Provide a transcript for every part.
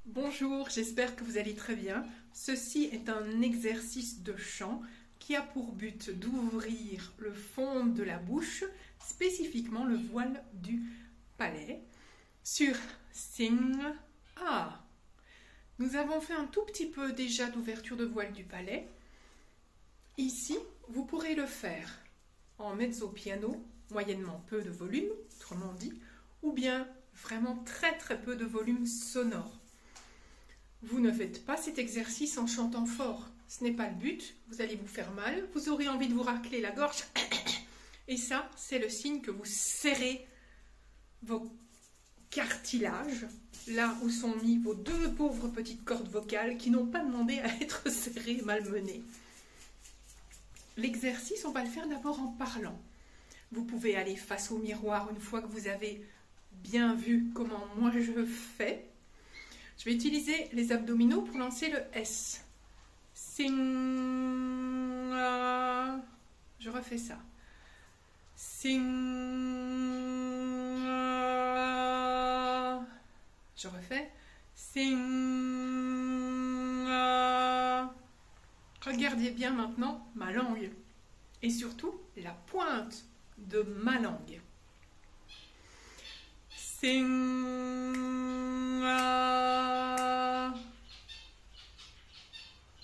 Bonjour, j'espère que vous allez très bien. Ceci est un exercice de chant qui a pour but d'ouvrir le fond de la bouche, spécifiquement le voile du palais, sur Sing A. Nous avons fait un tout petit peu déjà d'ouverture de voile du palais. Ici, vous pourrez le faire en mezzo piano, moyennement peu de volume, autrement dit, ou bien vraiment très peu de volume sonore. Vous ne faites pas cet exercice en chantant fort. Ce n'est pas le but. Vous allez vous faire mal. Vous aurez envie de vous racler la gorge. Et ça, c'est le signe que vous serrez vos cartilages, là où sont mis vos deux pauvres petites cordes vocales qui n'ont pas demandé à être serrées et malmenées. L'exercice, on va le faire d'abord en parlant. Vous pouvez aller face au miroir une fois que vous avez bien vu comment moi je fais. Je vais utiliser les abdominaux pour lancer le S. Sing. Je refais ça. Sing. Je refais. Sing. Regardez bien maintenant ma langue. Et surtout la pointe de ma langue. Sing.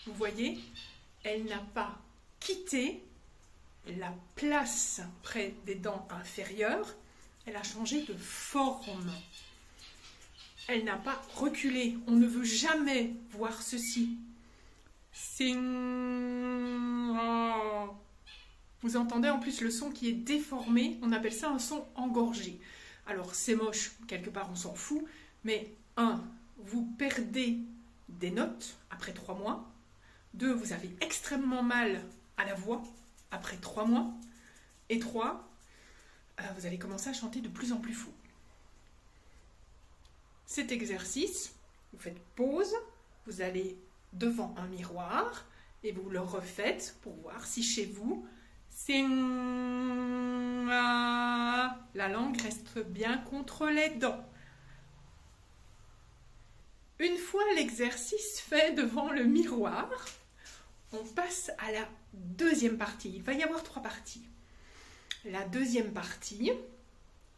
Vous voyez, elle n'a pas quitté la place près des dents inférieures, elle a changé de forme. Elle n'a pas reculé, on ne veut jamais voir ceci. Sing. Vous entendez en plus le son qui est déformé, on appelle ça un son engorgé. Alors c'est moche, quelque part on s'en fout, mais 1, vous perdez des notes après 3 mois. 2, vous avez extrêmement mal à la voix après 3 mois. Et 3, vous allez commencer à chanter de plus en plus faux. Cet exercice, vous faites pause, vous allez devant un miroir et vous le refaites pour voir si chez vous, sing, la langue reste bien contre les dents. Une fois l'exercice fait devant le miroir, on passe à la deuxième partie. Il va y avoir 3 parties. La deuxième partie,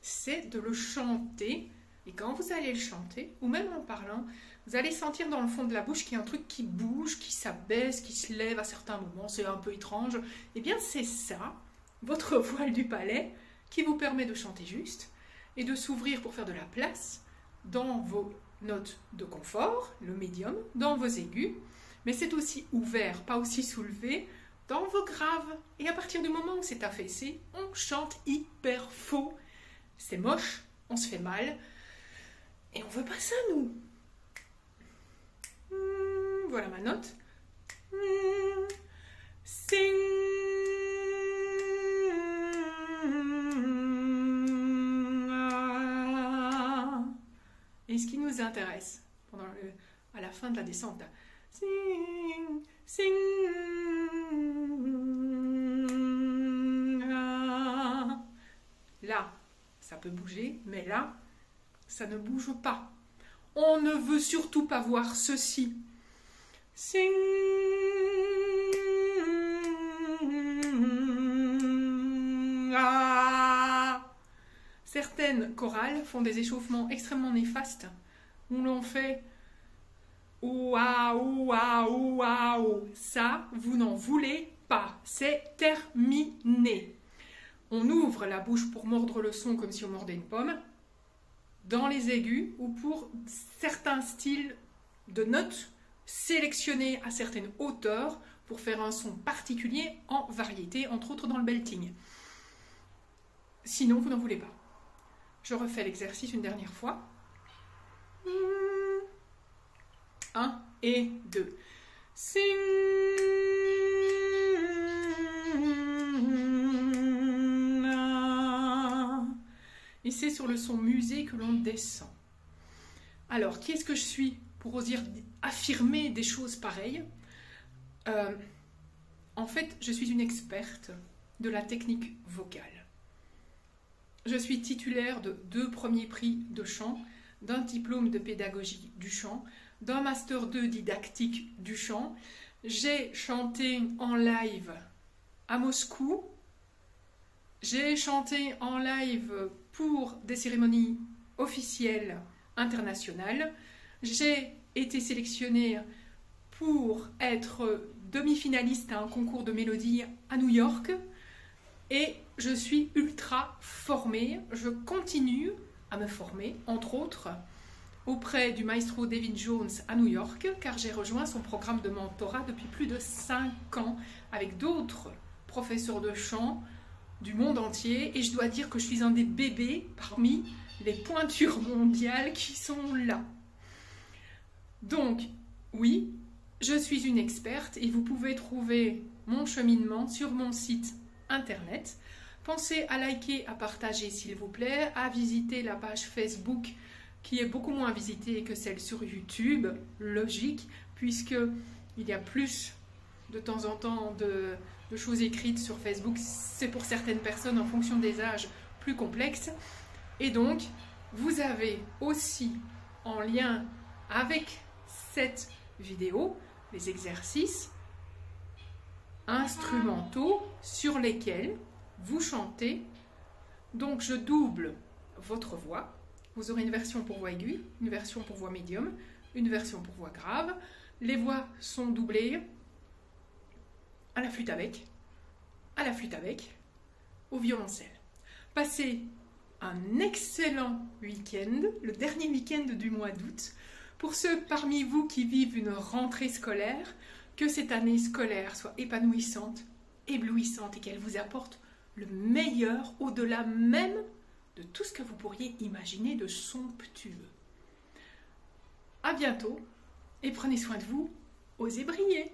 c'est de le chanter. Et quand vous allez le chanter, ou même en parlant, vous allez sentir dans le fond de la bouche qu'il y a un truc qui bouge, qui s'abaisse, qui se lève à certains moments. C'est un peu étrange. Eh bien, c'est ça, votre voile du palais, qui vous permet de chanter juste et de s'ouvrir pour faire de la place dans vos notes de confort, le médium, dans vos aigus. Mais c'est aussi ouvert, pas aussi soulevé, dans vos graves. Et à partir du moment où c'est affaissé, on chante hyper faux. C'est moche, on se fait mal, et on veut pas ça, nous. Voilà ma note. Sing. Et ce qui nous intéresse, à la fin de la descente, là, sing, sing. Là, ça peut bouger, mais là, ça ne bouge pas. On ne veut surtout pas voir ceci. Sing. Certaines chorales font des échauffements extrêmement néfastes où l'on fait ouah, ouah, ouah, ouah. Ça, vous n'en voulez pas. C'est terminé. On ouvre la bouche pour mordre le son comme si on mordait une pomme, dans les aigus ou pour certains styles de notes sélectionnés à certaines hauteurs pour faire un son particulier en variété, entre autres dans le belting. Sinon, vous n'en voulez pas. Je refais l'exercice une dernière fois. 1 et 2. Sing. Et c'est sur le son musé que l'on descend. Alors, qui est-ce que je suis pour oser affirmer des choses pareilles? En fait, je suis une experte de la technique vocale. Je suis titulaire de 2 premiers prix de chant, d'un diplôme de pédagogie du chant, d'un Master 2 didactique du chant. J'ai chanté en live à Moscou. J'ai chanté en live pour des cérémonies officielles internationales. J'ai été sélectionnée pour être demi-finaliste à un concours de mélodie à New York. Et je suis ultra formée. Je continue à me former, entre autres, auprès du maestro David Jones à New York, car j'ai rejoint son programme de mentorat depuis plus de 5 ans avec d'autres professeurs de chant du monde entier. Et je dois dire que je suis un des bébés parmi les pointures mondiales qui sont là. Donc, oui, je suis une experte et vous pouvez trouver mon cheminement sur mon site internet. Pensez à liker, à partager s'il vous plaît, à visiter la page Facebook qui est beaucoup moins visitée que celle sur YouTube, logique, puisque il y a plus de temps en temps de choses écrites sur Facebook. C'est pour certaines personnes, en fonction des âges, plus complexe. Et donc, vous avez aussi, en lien avec cette vidéo, les exercices instrumentaux sur lesquels vous chantez. Donc, je double votre voix. Vous aurez une version pour voix aiguë, une version pour voix médium, une version pour voix grave. Les voix sont doublées à la flûte avec, au violoncelle. Passez un excellent week-end, le dernier week-end du mois d'août. Pour ceux parmi vous qui vivent une rentrée scolaire, que cette année scolaire soit épanouissante, éblouissante et qu'elle vous apporte le meilleur au-delà même de tout ce que vous pourriez imaginer de somptueux. À bientôt et prenez soin de vous, osez briller.